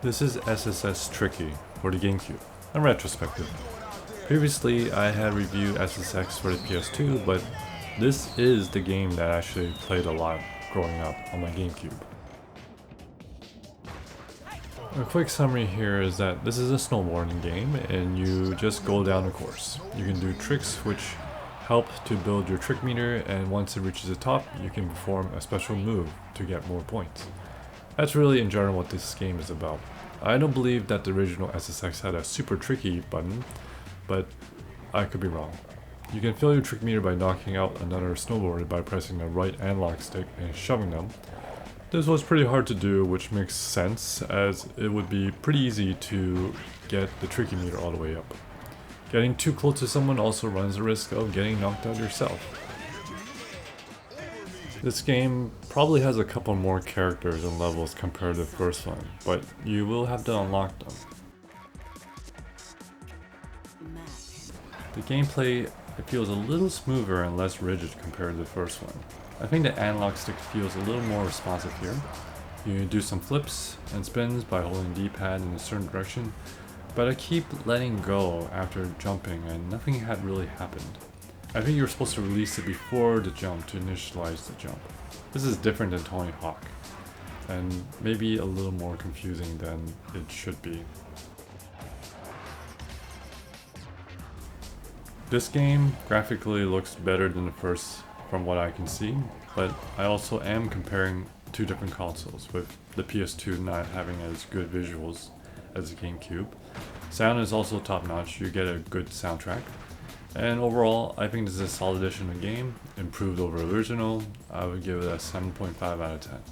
This is SSX Tricky for the Gamecube, a retrospective. Previously I had reviewed SSX for the PS2, but this is the game that I actually played a lot growing up on my Gamecube. A quick summary here is that this is a snowboarding game and you just go down a course. You can do tricks which help to build your trick meter, and once it reaches the top you can perform a special move to get more points. That's really in general what this game is about. I don't believe that the original SSX had a super tricky button, but I could be wrong. You can fill your trick meter by knocking out another snowboarder by pressing the right analog stick and shoving them. This was pretty hard to do, which makes sense as it would be pretty easy to get the tricky meter all the way up. Getting too close to someone also runs the risk of getting knocked out yourself. This game probably has a couple more characters and levels compared to the first one, but you will have to unlock them. The gameplay, it feels a little smoother and less rigid compared to the first one. I think the analog stick feels a little more responsive here. You do some flips and spins by holding D-pad in a certain direction, but I keep letting go after jumping and nothing had really happened. I think you're supposed to release it before the jump to initialize the jump. This is different than Tony Hawk, and maybe a little more confusing than it should be. This game graphically looks better than the first from what I can see, but I also am comparing two different consoles, with the PS2 not having as good visuals as the Gamecube. Sound is also top notch, you get a good soundtrack. And overall, I think this is a solid addition to the game, improved over original. I would give it a 7.5 out of 10.